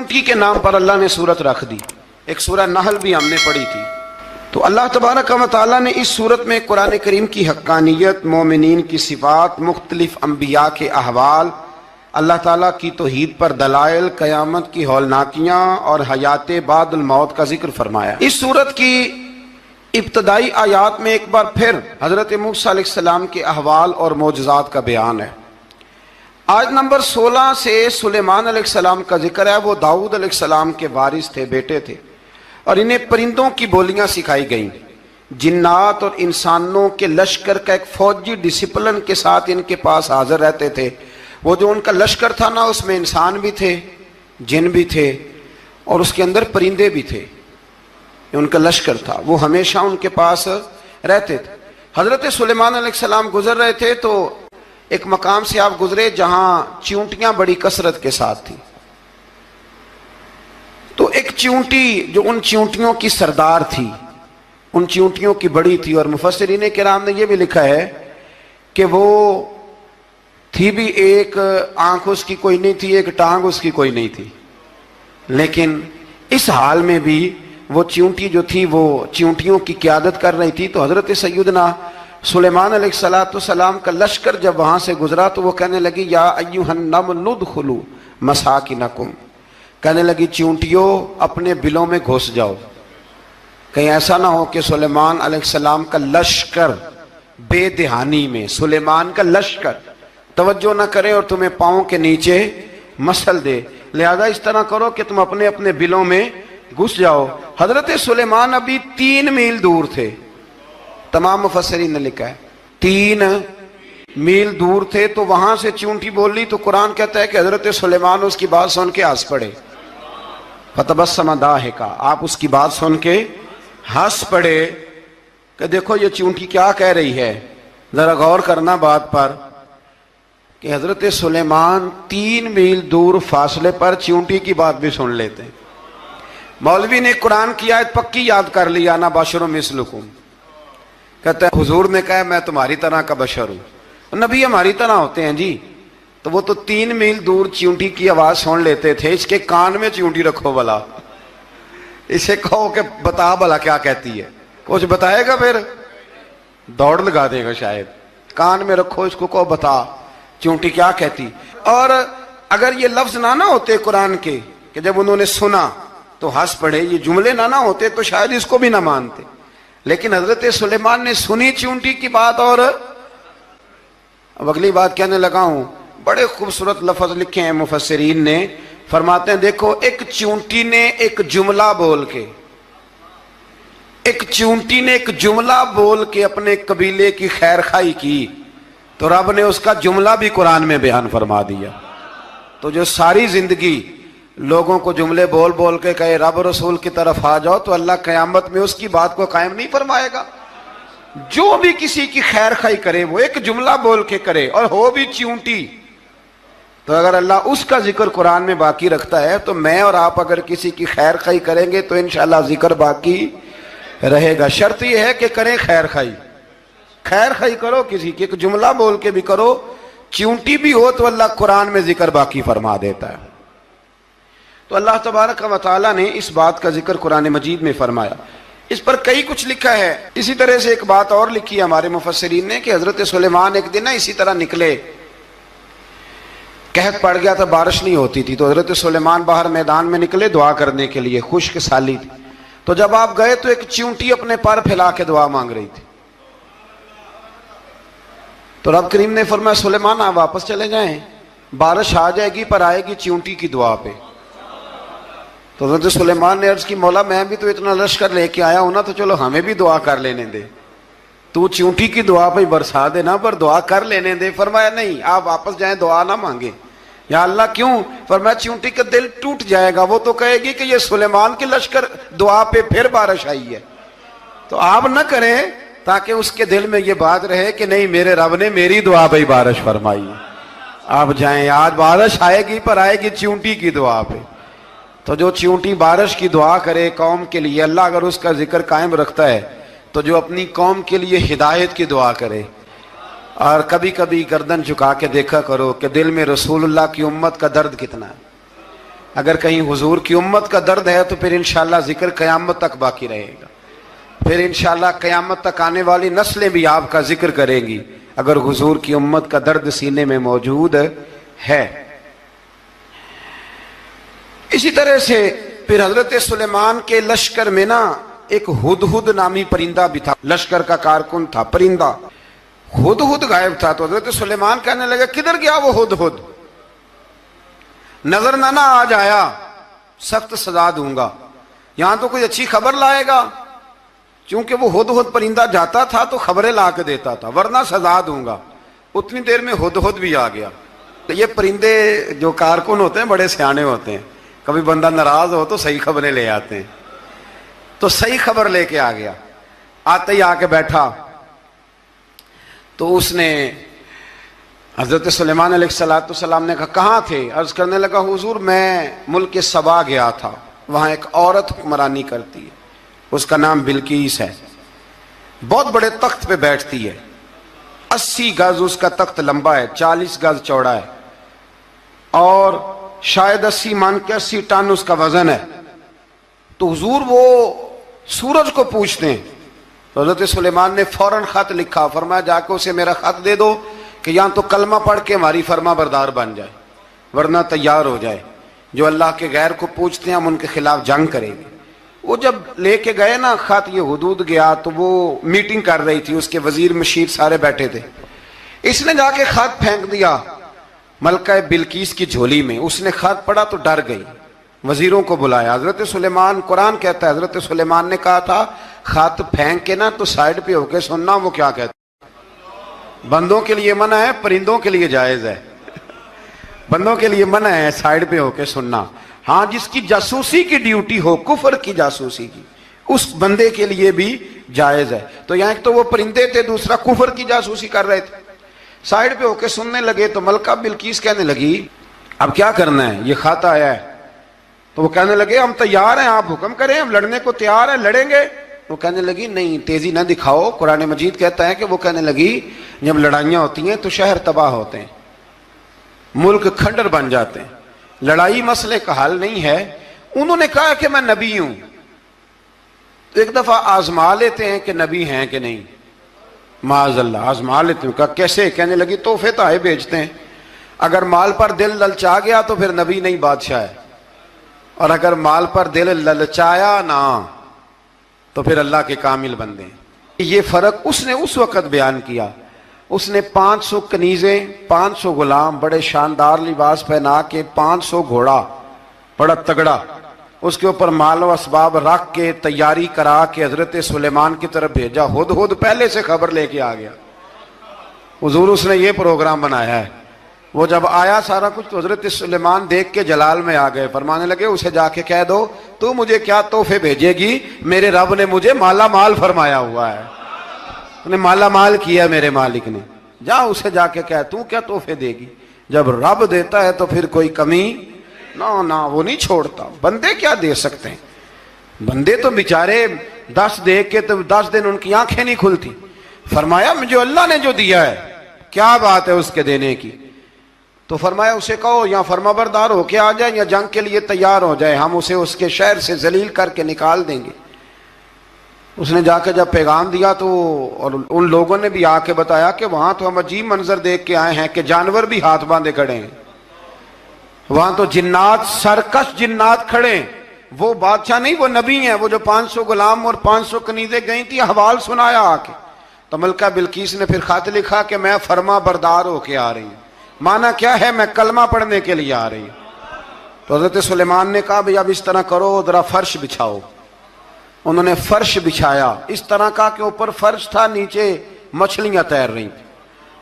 چونٹی کے نام پر اللہ نے سورت رکھ دی. ایک سورہ نحل بھی ہم نے پڑھی تھی. تو اللہ تبارک و تعالیٰ نے اس سورت میں قرآن کریم کی حقانیت، مومنین کی صفات، مختلف انبیاء کے احوال، اللہ تعالیٰ کی توحید پر دلائل، قیامت کی ہولناکیاں اور حیات بعد الموت کا ذکر فرمایا. اس سورت کی ابتدائی آیات میں ایک بار پھر حضرت موسیٰ علیہ السلام کے احوال اور معجزات کا بیان ہے. آیت نمبر 16 سے سلیمان علیہ السلام کا ذکر ہے. وہ داؤد علیہ السلام کے وارث تھے، بیٹے تھے، اور انہیں پرندوں کی بولیاں سکھائی گئیں. جنات اور انسانوں کے لشکر کا ایک فوجی ڈسپلن کے ساتھ ان کے پاس حاضر رہتے تھے. وہ جو ان کا لشکر تھا نا، اس میں انسان بھی تھے، جن بھی تھے، اور اس کے اندر پرندے بھی تھے. ان کا لشکر تھا، وہ ہمیشہ ان کے پاس رہتے تھے. حضرت سلیمان علیہ السلام گزر رہے تھے تو ایک مقام سے آپ گزرے جہاں چیونٹیاں بڑی کثرت کے ساتھ تھیں. تو ایک چیونٹی جو ان چیونٹیوں کی سردار تھی، ان چیونٹیوں کی بڑی تھی، اور مفسرین کرام نے یہ بھی لکھا ہے کہ وہ تھی بھی ایک آنکھ اس کی کوئی نہیں تھی، ایک ٹانگ اس کی کوئی نہیں تھی، لیکن اس حال میں بھی وہ چیونٹی جو تھی وہ چیونٹیوں کی قیادت کر رہی تھی. تو حضرت سیدنا سلیمان علیہ السلام کا لشکر جب وہاں سے گزرا تو وہ کہنے لگی یا ایھا النمل ادخلوا مساکنکم، کہنے لگی چیونٹیوں اپنے بلوں میں گھس جاؤ، کہیں ایسا نہ ہو کہ سلیمان علیہ السلام کا لشکر بے دہانی میں، سلیمان کا لشکر توجہ نہ کرے اور تمہیں پاؤں کے نیچے مسل دے. لہذا اس طرح کرو کہ تم اپنے اپنے بلوں میں گھس جاؤ. حضرت سلیمان ابھی 3 میل دور تھے. تمام مفسرین نے لکھا ہے 3 میل دور تھے. تو وہاں سے چونٹی بول لی تو قرآن کہتا ہے کہ حضرت سلیمان اس کی بات سن کے ہنس پڑے. فتبسم ضاحکا، آپ اس کی بات سن کے ہنس پڑے کہ دیکھو یہ چونٹی کیا کہہ رہی ہے. ذرا غور کرنا بات پر کہ حضرت سلیمان 3 میل دور فاصلے پر چونٹی کی بات بھی سن لیتے. مولوی نے قرآن کی آیت پکی یاد کر لی، انا بشر مثلکم، کہتا ہے حضور نے کہا میں تمہاری طرح کا بشر ہوں. نبی ہماری طرح ہوتے ہیں جی. تو وہ تو 3 میل دور چیونٹی کی آواز سن لیتے تھے. اس کے کان میں چیونٹی رکھو بلا، اسے کہو کہ بتا بلا کیا کہتی ہے. کچھ بتائے گا پھر دوڑ لگا دے گا شاید. کان میں رکھو اس کو، کہو بتا چیونٹی کیا کہتی. اور اگر یہ لفظ نہ ہوتے قرآن کے کہ جب انہوں نے سنا تو ہنس پڑے، یہ جملے نہ ہوتے تو شاید اس کو بھی نہ مانتے. لیکن حضرت سلیمان نے سنی چیونٹی کی بات. اور اب اگلی بات کہنے لگا ہوں. بڑے خوبصورت لفظ لکھے ہیں مفسرین نے. فرماتے ہیں دیکھو ایک چیونٹی نے ایک جملہ بول کے، ایک چیونٹی نے ایک جملہ بول کے اپنے قبیلے کی خیر خواہی کی تو رب نے اس کا جملہ بھی قرآن میں بیان فرما دیا. تو جو ساری زندگی لوگوں کو جملے بول بول کے کہے رب رسول کی طرف آ جاؤ، تو اللہ قیامت میں اس کی بات کو قائم نہیں فرمائے گا. جو بھی کسی کی خیر خواہی کرے وہ ایک جملہ بول کے کرے، اور ہو بھی چیونٹی. تو اگر اللہ اس کا ذکر قرآن میں باقی رکھتا ہے تو میں اور آپ اگر کسی کی خیر خواہی کریں گے تو انشاءاللہ ذکر باقی رہے گا. شرط یہ ہے کہ کریں خیر خواہی. خیر خواہی کرو کسی کی، ایک جملہ بول کے بھی کرو، چیونٹی بھی ہو تو اللہ قرآن میں ذکر باقی فرما دیتا ہے. تو اللہ تبارک و تعالیٰ نے اس بات کا ذکر قرآن مجید میں فرمایا. اس پر کئی کچھ لکھا ہے. اسی طرح سے ایک بات اور لکھی ہے ہمارے مفسرین نے کہ حضرت سلیمان ایک دن اسی طرح نکلے، قحط پڑ گیا تھا، بارش نہیں ہوتی تھی. تو حضرت سلیمان باہر میدان میں نکلے دعا کرنے کے لیے، خشک سالی تھی. تو جب آپ گئے تو ایک چیونٹی اپنے پر پھیلا کے دعا مانگ رہی تھی. تو رب کریم نے فرمایا سلیمان آپ واپس چلے جائیں، بارش آ جائے گی پر آئے گی چیونٹی کی دعا پہ. تو حضرت سلیمان نے عرض کی مولا میں بھی تو اتنا لشکر لے کے آیا ہوں نا، تو چلو ہمیں بھی دعا کر لینے دے. تو چیونٹی کی دعا پہ برسا دینا پر دعا کر لینے دے. فرمایا نہیں آپ واپس جائیں، دعا نہ مانگیں. یا اللہ کیوں؟ فرمایا چیونٹی کا دل ٹوٹ جائے گا، وہ تو کہے گی کہ یہ سلیمان کے لشکر دعا پہ پھر بارش آئی ہے. تو آپ نہ کریں تاکہ اس کے دل میں یہ بات رہے کہ نہیں میرے رب نے میری دعا پہ بارش فرمائی. آپ جائیں، آج بارش آئے گی پر آئے گی چیونٹی کی دعا پہ. تو جو چیونٹی بارش کی دعا کرے قوم کے لیے، اللہ اگر اس کا ذکر قائم رکھتا ہے تو جو اپنی قوم کے لیے ہدایت کی دعا کرے. اور کبھی کبھی گردن جھکا کے دیکھا کرو کہ دل میں رسول اللہ کی امت کا درد کتنا ہے. اگر کہیں حضور کی امت کا درد ہے تو پھر انشاءاللہ ذکر قیامت تک باقی رہے گا، پھر انشاءاللہ قیامت تک آنے والی نسلیں بھی آپ کا ذکر کریں گی اگر حضور کی امت کا درد سینے میں موجود ہے۔ اسی طرح سے پھر حضرت سلیمان کے لشکر میں نا ایک ہدہد نامی پرندہ بھی تھا، لشکر کا کارکن تھا پرندہ۔ ہدہد غائب تھا تو حضرت سلیمان کہنے لگا کدھر گیا وہ ہدہد؟ نظر نہ آ جایا سخت سزا دوں گا، یہاں تو کوئی اچھی خبر لائے گا، چونکہ وہ ہدہد پرندہ جاتا تھا تو خبریں لا کے دیتا تھا، ورنہ سزا دوں گا۔ اتنی دیر میں ہدہد بھی آ گیا۔ یہ پرندے جو کارکن ہوتے ہیں بڑے سیانے ہوتے ہیں، کبھی بندہ ناراض ہو تو صحیح خبریں لے آتے ہیں، تو صحیح خبر لے کے آ گیا۔ آتے ہی آ کے بیٹھا تو اس نے حضرت سلیمان علیہ السلام نے کہا کہاں تھے؟ عرض کرنے لگا حضور میں ملک سبا گیا تھا، وہاں ایک عورت حکمرانی کرتی ہے، اس کا نام بلقیس ہے، بہت بڑے تخت پہ بیٹھتی ہے، 80 گز اس کا تخت لمبا ہے، 40 گز چوڑا ہے، اور شاید 80 مان کے 80 ٹن اس کا وزن ہے۔ تو حضور وہ سورج کو پوچھتے ہیں، تو حضرت سلیمان نے فوراً خط لکھا، فرمایا جا کے اسے میرا خط دے دو کہ یہاں تو کلمہ پڑھ کے ہماری فرما بردار بن جائے، ورنہ تیار ہو جائے، جو اللہ کے غیر کو پوچھتے ہیں ہم ان کے خلاف جنگ کریں گے۔ وہ جب لے کے گئے نا خط، یہ حدود گیا تو وہ میٹنگ کر رہی تھی، اس کے وزیر مشیر سارے بیٹھے تھے، اس نے جا کے خط پھینک دیا ملکہ بلقیس کی جھولی میں۔ اس نے خط پڑھا تو ڈر گئی، وزیروں کو بلایا۔ حضرت سلیمان، قرآن کہتا ہے حضرت سلیمان نے کہا تھا خط پھینک کے نا تو سائیڈ پہ ہو کے سننا وہ کیا کہتا ہے۔ بندوں کے لیے منع ہے، پرندوں کے لیے جائز ہے۔ بندوں کے لیے منع ہے سائیڈ پہ ہو کے سننا، ہاں جس کی جاسوسی کی ڈیوٹی ہو، کفر کی جاسوسی کی، اس بندے کے لیے بھی جائز ہے۔ تو یہاں ایک تو وہ پرندے تھے، دوسرا کفر کی جاسوسی کر رہے تھے، سائیڈ پہ ہو کے سننے لگے۔ تو ملکہ بلقیس کہنے لگی اب کیا کرنا ہے، یہ خط آیا ہے۔ تو وہ کہنے لگے ہم تیار ہیں، آپ حکم کریں، ہم لڑنے کو تیار ہیں، لڑیں گے۔ وہ کہنے لگی نہیں تیزی نہ دکھاؤ، قرآن مجید کہتا ہے کہ وہ کہنے لگی جب لڑائیاں ہوتی ہیں تو شہر تباہ ہوتے ہیں، ملک کھنڈر بن جاتے ہیں، لڑائی مسئلے کا حل نہیں ہے۔ انہوں نے کہا کہ میں نبی ہوں، تو ایک دفعہ آزما لیتے ہیں کہ نبی ہیں کہ نہیں، معاذ اللہ آزما لیتے ہیں۔ کہا کیسے؟ کہنے لگی تحفے تحائف بھیجتے ہیں، اگر مال پر دل للچا گیا تو پھر نبی نہیں بادشاہ ہے، اور اگر مال پر دل للچایا نہ تو پھر اللہ کے کامل بندے ہیں۔ یہ فرق اس نے اس وقت بیان کیا۔ اس نے 500 کنیزیں، 500 غلام، بڑے شاندار لباس پہنا کے، 500 گھوڑا بڑا تگڑا، اس کے اوپر مال و اسباب رکھ کے تیاری کرا کے حضرت سلیمان کی طرف بھیجا۔ ہدہد پہلے سے خبر لے کے آ گیا، حضور اس نے یہ پروگرام بنایا ہے۔ وہ جب آیا سارا کچھ تو حضرت سلیمان دیکھ کے جلال میں آ گئے، فرمانے لگے اسے جا کے کہہ دو تو مجھے کیا تحفے بھیجے گی، میرے رب نے مجھے مالا مال فرمایا ہوا ہے، انہیں مالا مال کیا میرے مالک نے، جا اسے جا کے کہہ تو کیا تحفے دے گی۔ جب رب دیتا ہے تو پھر کوئی کمی نہ وہ نہیں چھوڑتا۔ بندے کیا دے سکتے ہیں، بندے تو بیچارے 10 دے کے تو 10 دن ان کی آنکھیں نہیں کھلتی۔ فرمایا مجھے اللہ نے جو دیا ہے کیا بات ہے اس کے دینے کی، تو فرمایا اسے کہو یا فرما بردار ہو کے آ جائے یا جنگ کے لیے تیار ہو جائے، ہم اسے اس کے شہر سے ذلیل کر کے نکال دیں گے۔ اس نے جا کے جب پیغام دیا تو اور ان لوگوں نے بھی آ کے بتایا کہ وہاں تو ہم عجیب منظر دیکھ کے آئے ہیں کہ جانور بھی ہاتھ باندھے کھڑے ہیں، وہاں تو جنات، سرکش جنات کھڑے ہیں، وہ بادشاہ نہیں وہ نبی ہیں، وہ جو 500 غلام اور 500 کنیزیں گئی تھی، حوال سنایا آ کے۔ تو ملکہ بلقیس نے پھر خط لکھا کہ میں فرما بردار ہو کے آ رہی ہوں، معنی کیا ہے میں کلمہ پڑھنے کے لیے آ رہی ہوں۔ تو حضرت سلیمان نے کہا بھئی اب اس طرح کرو، ذرا فرش بچھاؤ۔ انہوں نے فرش بچھایا، اس طرح کا کہ اوپر فرش تھا، نیچے مچھلیاں تیر رہی تھیں،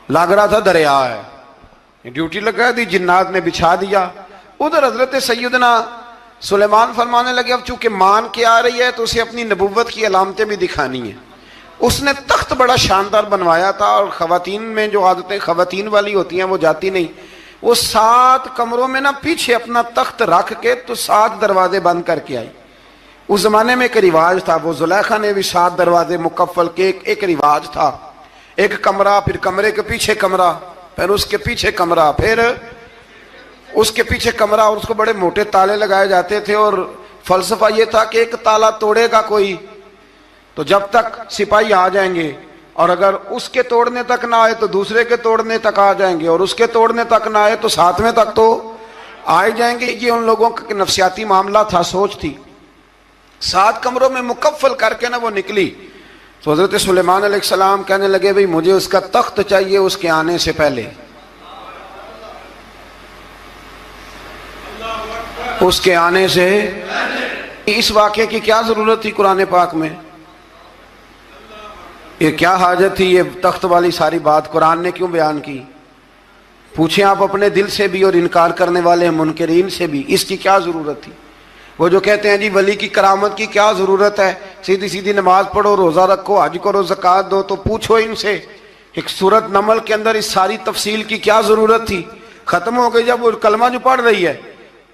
لگ رہا تھا دریا ہے، ڈیوٹی لگا دی، جنات نے بچھا دیا۔ ادھر حضرت سیدنا سلیمان فرمانے لگے اب چونکہ مان کے آ رہی ہے تو اسے اپنی نبوت کی علامتیں بھی دکھانی ہیں۔ اس نے تخت بڑا شاندار بنوایا تھا، اور خواتین میں جو عادتیں خواتین والی ہوتی ہیں وہ جاتی نہیں، وہ 7 کمروں میں نا پیچھے اپنا تخت رکھ کے تو 7 دروازے بند کر کے آئی۔ اس زمانے میں ایک رواج تھا، وہ زلیخا نے بھی 7 دروازے مکفل کے ایک رواج تھا، ایک کمرہ، پھر کمرے کے پیچھے کمرہ، پھر اس کے پیچھے کمرہ، پھر اس کے پیچھے کمرہ اور اس کو بڑے موٹے تالے لگائے جاتے تھے، اور فلسفہ یہ تھا کہ ایک تالا توڑے گا کوئی تو جب تک سپاہی آ جائیں گے، اور اگر اس کے توڑنے تک نہ آئے تو دوسرے کے توڑنے تک آ جائیں گے، اور اس کے توڑنے تک نہ آئے تو ساتویں تک تو آئے جائیں گے۔ یہ ان لوگوں کا نفسیاتی معاملہ تھا، سوچ تھی۔ 7 کمروں میں مکفل کر کے وہ نکلی تو حضرت سلیمان علیہ السلام کہنے لگے بھئی مجھے اس کا تخت چاہیے اس کے آنے سے پہلے، اس کے آنے سے۔ اس واقعے کی کیا ضرورت تھی قرآن پاک میں؟ یہ کیا حاجت تھی یہ تخت والی ساری بات قرآن نے کیوں بیان کی؟ پوچھیں آپ اپنے دل سے بھی اور انکار کرنے والے منکرین سے بھی، اس کی کیا ضرورت تھی؟ وہ جو کہتے ہیں جی ولی کی کرامت کی کیا ضرورت ہے، سیدھی سیدھی نماز پڑھو، روزہ رکھو، حج کرو، زکوٰۃ دو، تو پوچھو ان سے ایک سورت نمل کے اندر اس ساری تفصیل کی کیا ضرورت تھی؟ ختم ہو گئی جب وہ کلمہ جو پڑھ رہی ہے،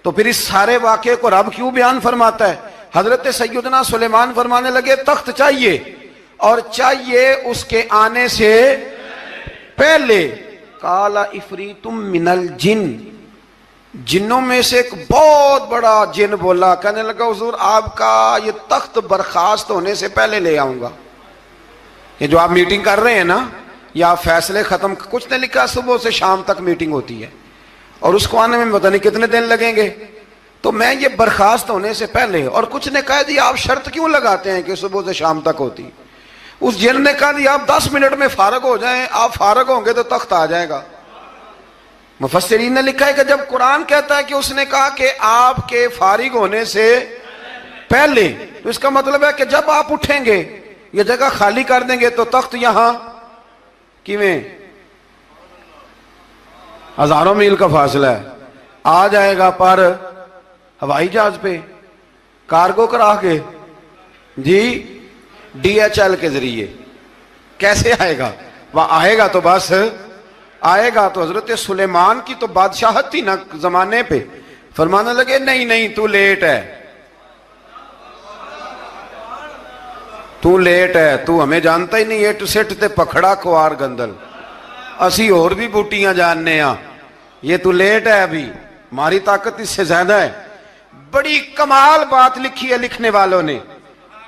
تو پھر اس سارے واقعے کو رب کیوں بیان فرماتا ہے؟ حضرت سیدنا سلیمان فرمانے لگے تخت چاہیے، اور چاہیے اس کے آنے سے پہلے۔ قال عفریت من الجن، جنوں میں سے ایک بہت بڑا جن بولا، کہنے لگا حضور آپ کا یہ تخت برخاست ہونے سے پہلے لے آؤں گا۔ یہ جو آپ میٹنگ کر رہے ہیں نا، یا آپ فیصلے ختم، کچھ نے لکھا صبح سے شام تک میٹنگ ہوتی ہے اور اس کو آنے میں پتہ نہیں کتنے دن لگیں گے، تو میں یہ برخاست ہونے سے پہلے، اور کچھ نے کہا جی آپ شرط کیوں لگاتے ہیں کہ صبح سے شام تک ہوتی؟ اس جن نے کہا جی آپ 10 منٹ میں فارغ ہو جائیں، آپ فارغ ہوں گے تو تخت آ جائے گا۔ مفسرین نے لکھا ہے کہ جب قرآن کہتا ہے کہ اس نے کہا کہ آپ کے فارغ ہونے سے پہلے، تو اس کا مطلب ہے کہ جب آپ اٹھیں گے، یہ جگہ خالی کر دیں گے تو تخت یہاں کیویں ہزاروں میل کا فاصلہ ہے، آ جائے گا، پر ہوائی جہاز پہ کارگو کرا کے، جی DHL کے ذریعے کیسے آئے گا؟ وہ آئے گا تو بس آئے گا۔ تو حضرت سلیمان کی تو بادشاہت تھی نا زمانے پہ، فرمانے لگے نہیں نہیں تو لیٹ ہے، تو لیٹ ہے، تو ہمیں جانتا ہی نہیں، ایٹ سٹ تے پکھڑا کوار گندل، اسی اور بھی بوٹیاں جاننے ہاں، یہ تو لیٹ ہے، ابھی ہماری طاقت اس سے زیادہ ہے۔ بڑی کمال بات لکھی ہے لکھنے والوں نے۔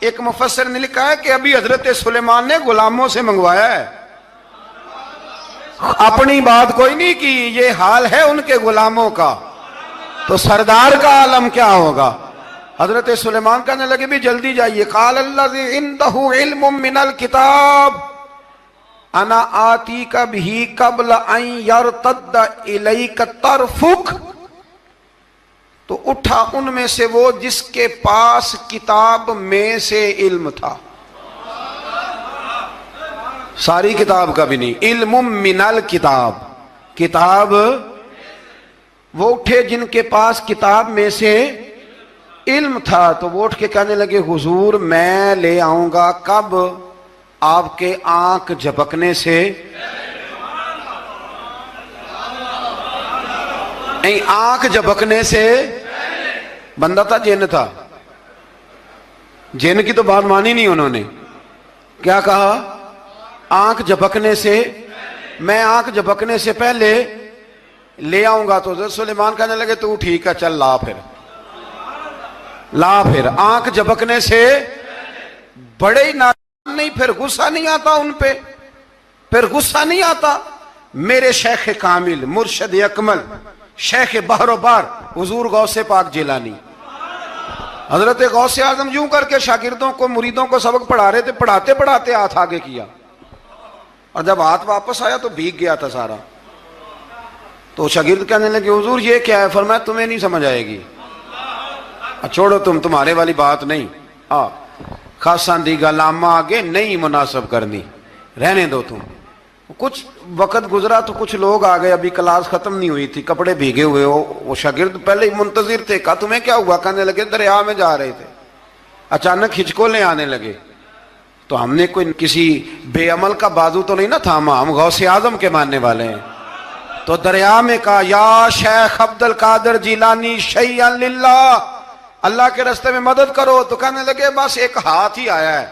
ایک مفسر نے لکھا ہے کہ ابھی حضرت سلیمان نے غلاموں سے منگوایا ہے، اپنی بات کوئی نہیں کی، یہ حال ہے ان کے غلاموں کا، تو سردار کا عالم کیا ہوگا؟ حضرت سلیمان کہنے لگے بھی جلدی جائیے۔ قال الذی عنده علم من الکتاب انا آتیک بہ قبل ان یرتد الیک طرفک، تو اٹھا ان میں سے وہ جس کے پاس کتاب میں سے علم تھا، ساری کتاب کا بھی نہیں، علم من الکتاب، کتاب، وہ اٹھے جن کے پاس کتاب میں سے علم تھا، تو وہ اٹھ کے کہنے لگے حضور میں لے آؤں گا، کب؟ آپ کے آنکھ جھپکنے سے، نہیں آنکھ جھپکنے سے، بندہ تھا جن تھا، جن کی تو بات مانی نہیں انہوں نے، کیا کہا؟ آنکھ جھپکنے سے، میں آنکھ جھپکنے سے پہلے لے آؤں گا۔ تو حضرت سلیمان کہنے لگے تو ٹھیک ہے چل لا، پھر لا، پھر آنکھ جھپکنے سے بڑے ہی نہیں، پھر غصہ نہیں آتا ان پہ، پھر غصہ نہیں آتا۔ میرے شیخ کامل، مرشد اکمل، شیخ بحر و بار، حضور غوث پاک جیلانی، حضرت غوث اعظم یوں کر کے شاگردوں کو، مریدوں کو سبق پڑھا رہے تھے، پڑھاتے پڑھاتے ہاتھ آگے کیا، اور جب ہاتھ واپس آیا تو بھیگ گیا تھا سارا۔ تو شاگرد کہنے لگے حضور یہ کیا ہے؟ فرمایا تمہیں نہیں سمجھ آئے گی، چھوڑو تمہارے والی بات نہیں، خاصاں دی گل آما آگے نہیں مناسب کرنی، رہنے دو تم۔ کچھ وقت گزرا تو کچھ لوگ آ گئے، ابھی کلاس ختم نہیں ہوئی تھی، کپڑے بھیگے ہوئے ہو، وہ شاگرد پہلے ہی منتظر تھے، کہا تمہیں کیا ہوا؟ کہنے لگے دریا میں جا رہے تھے، اچانک ہچکولیں آنے لگے، تو ہم نے کوئی کسی بے عمل کا بازو تو نہیں نہ تھاما، ہم غوث اعظم کے ماننے والے ہیں، تو دریا میں کہا یا شیخ عبد القادر جیلانی شیئا للہ، اللہ کے راستے میں مدد کرو۔ تو کہنے لگے بس ایک ہاتھ ہی آیا ہے،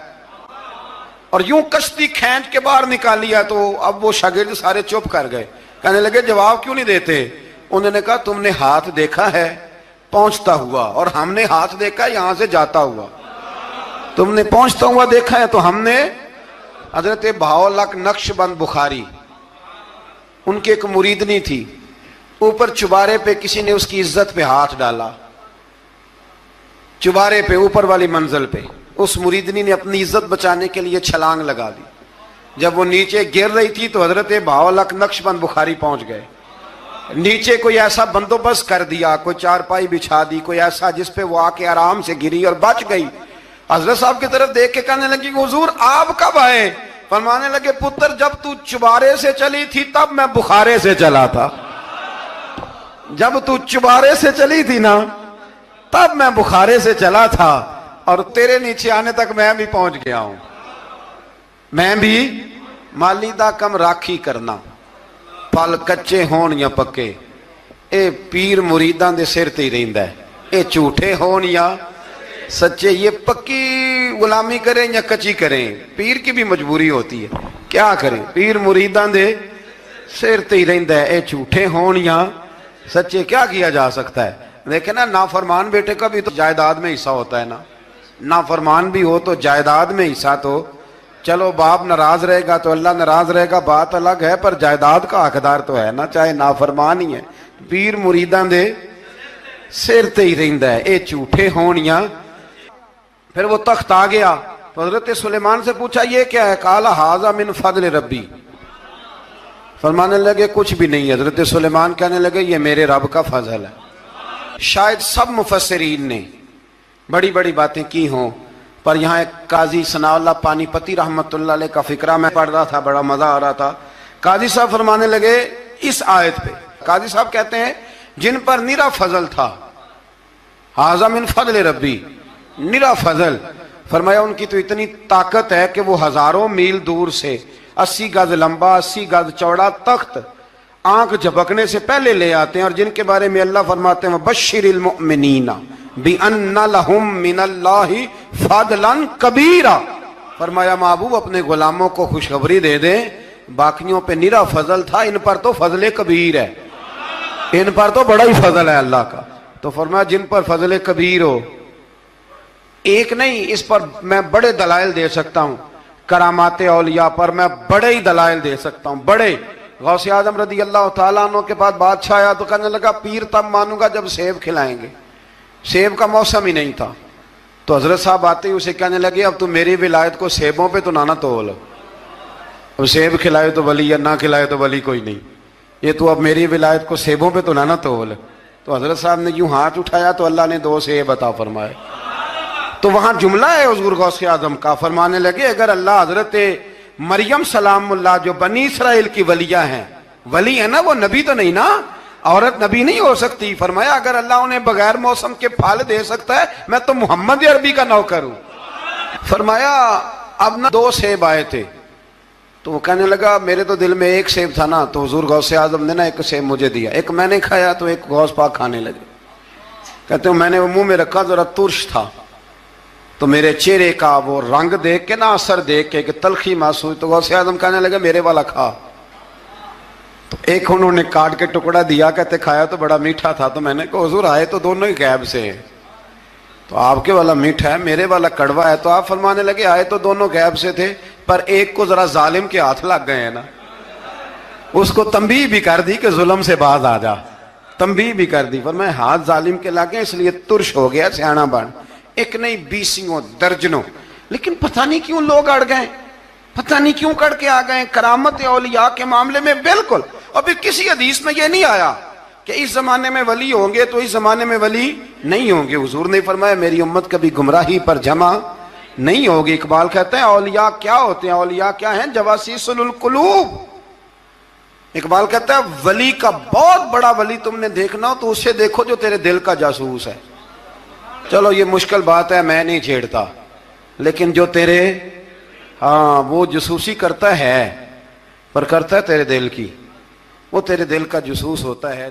اور یوں کشتی کھینچ کے باہر نکالی ہے۔ تو اب وہ شاگرد سارے چپ کر گئے، کہنے لگے جواب کیوں نہیں دیتے؟ انہوں نے کہا تم نے ہاتھ دیکھا ہے پہنچتا ہوا اور ہم نے ہاتھ دیکھا ہے یہاں سے جاتا ہوا. تم نے پہنچتا ہوا دیکھا ہے تو ہم نے. حضرت بہاؤالحق نقش بند بخاری ان کی ایک مریدنی تھی, اوپر چبارے پہ کسی نے اس کی عزت پہ ہاتھ ڈالا, چبارے پہ اوپر والی منزل پہ. اس مریدنی نے اپنی عزت بچانے کے لیے چھلانگ لگا دی. جب وہ نیچے گر رہی تھی تو حضرت بہاؤالحق نقش بند بخاری پہنچ گئے. نیچے کوئی ایسا بندوبست کر دیا, کوئی چارپائی بچھا دی, کوئی ایسا جس پہ وہ آ کے آرام سے گری اور بچ گئی. حضرت صاحب کی طرف دیکھ کے کہنے لگی کہ حضور آپ کب آئے؟ فرمانے لگے پتر جب تو چبارے سے چلی تھی تب میں بخارے سے چلا تھا. جب تو چبارے سے چلی تھی نا تب میں بخارے سے چلا تھا, اور تیرے نیچے آنے تک میں بھی پہنچ گیا ہوں. میں بھی مالی دا کم راکھی کرنا, پل کچے ہون یا پکے, اے پیر مریداں دے سر تے ہی رہندا ہے. اے جھوٹے ہون یا سچے, یہ پکی غلامی کریں یا کچی کریں, پیر کی بھی مجبوری ہوتی ہے. کیا کریں, پیر مریداں دے سر تے ہی رہندا ہے. اے جھوٹے ہون یا سچے, کیا کیا جا سکتا ہے. دیکھیں نا, نافرمان بیٹے کا بھی تو جائیداد میں حصہ ہوتا ہے نا. نافرمان بھی ہو تو جائیداد میں حصہ تو, چلو باپ ناراض رہے گا تو اللہ ناراض رہے گا بات الگ ہے, پر جائیداد کا حقدار تو ہے نا, چاہے نافرمان ہی ہے. پیر مریداں دے سر تے ہی رہندا ہے. اے جھوٹے ہون یا. پھر وہ تخت آ گیا تو حضرت سلیمان سے پوچھا یہ کیا ہے؟ قال ھذا من فضل ربی. فرمانے لگے کچھ بھی نہیں. حضرت سلیمان کہنے لگے یہ میرے رب کا فضل ہے. شاید سب مفسرین نے بڑی بڑی باتیں کی ہوں, پر یہاں ایک قاضی ثناء اللہ پانی پتی رحمت اللہ علیہ کا فقرہ میں پڑھ رہا تھا, بڑا مزہ آ رہا تھا. قاضی صاحب فرمانے لگے اس آیت پہ, قاضی صاحب کہتے ہیں جن پر نرا فضل تھا, ھذا من فضل ربی, نرا فضل. فرمایا ان کی تو اتنی طاقت ہے کہ وہ ہزاروں میل دور سے 80 گز لمبا 80 گز چوڑا تخت آنکھ جھپکنے سے پہلے لے آتے ہیں, اور جن کے بارے میں اللہ فرماتے ہیں بشر المؤمنین بِأَنَّ لَهُم مِّنَ اللَّهِ فَضْلًا كَبِيرًا. فرمایا محبوب اپنے غلاموں کو خوشخبری دے دیں, باقیوں پہ نرا فضل تھا, ان پر تو فضل کبیر ہے, ان پر تو بڑا ہی فضل ہے اللہ کا. تو فرمایا جن پر فضل کبیر ہو, ایک نہیں, اس پر میں بڑے دلائل دے سکتا ہوں. کرامات اولیاء پر میں بڑے ہی دلائل دے سکتا ہوں, بڑے. غوث اعظم رضی اللہ تعالیٰ عنہ کے پاس بادشاہ آیا تو کہنے لگا پیر تب مانوں گا جب سیب کھلائیں گے. سیب کا موسم ہی نہیں تھا. تو حضرت صاحب آتے ہی اسے کہنے لگے اب تو میری ولایت کو سیبوں پہ تو نہ تول, اب سیب کھلائے تو ولی یا نہ کھلائے تو ولی کوئی نہیں, یہ تو اب میری ولایت کو سیبوں پہ تو نہ تول. تو حضرت صاحب نے یوں ہاتھ اٹھایا تو اللہ نے 2 سیب عطا فرمائے. تو وہاں جملہ ہے حضور غوث اعظم کا, فرمانے لگے اگر اللہ حضرت مریم سلام اللہ جو بنی اسرائیل کی ولیہ ہیں, ولی ہے نا, وہ نبی تو نہیں نا, عورت نبی نہیں ہو سکتی. فرمایا اگر اللہ انہیں بغیر موسم کے پھل دے سکتا ہے, میں تو محمد عربی کا نوکر ہوں. فرمایا اب نہ 2 سیب آئے تھے, تو وہ کہنے لگا میرے تو دل میں 1 سیب تھا نا. تو حضور غوث اعظم نے نا 1 سیب مجھے دیا, 1 میں نے کھایا تو 1 غوث پاک کھانے لگے. کہتے ہیں میں نے وہ منہ میں رکھا, ذرا ترش تھا, تو میرے چہرے کا وہ رنگ دیکھ کے نا, اثر دیکھ کے کہ تلخی محسوس, تو غوث اعظم کہنے لگے میرے والا کھا. تو 1 انہوں نے کاٹ کے ٹکڑا دیا, کہتے کھایا تو بڑا میٹھا تھا. تو میں نے کہا حضور آئے تو دونوں ہی غیب سے ہیں, تو آپ کے والا میٹھا ہے میرے والا کڑوا ہے. تو آپ فرمانے لگے آئے تو دونوں غیب سے تھے, پر ایک کو ذرا ظالم کے ہاتھ لگ گئے ہیں نا, اس کو تنبیہ بھی کر دی کہ ظلم سے باز آ جا, تنبیہ بھی کر دی. فرمایا ہاتھ ظالم کے لگے اس لیے ترش ہو گیا, سیانا بن. 1 نہیں 20 درجنوں, لیکن پتہ نہیں کیوں لوگ اڑ گئے, پتہ نہیں کیوں کڑ کے آ گئے. کرامت اولیاء کے معاملے میں بالکل, اور پھر کسی حدیث میں یہ نہیں آیا کہ اس زمانے میں ولی ہوں گے تو اس زمانے میں ولی نہیں ہوں گے. حضور نے فرمایا میری امت کبھی گمراہی پر جمع نہیں ہوگی. اقبال کہتے ہیں اولیاء کیا ہوتے ہیں, اولیاء کیا ہیں, جواسیس القلوب. اقبال کہتا ہے ولی کا بہت بڑا ولی تم نے دیکھنا ہو تو اسے دیکھو جو تیرے دل کا جاسوس ہے. چلو یہ مشکل بات ہے, میں نہیں چھیڑتا, لیکن جو تیرے وہ جاسوسی کرتا ہے, پر کرتا ہے تیرے دل کی, وہ تیرے دل کا جاسوس ہوتا ہے.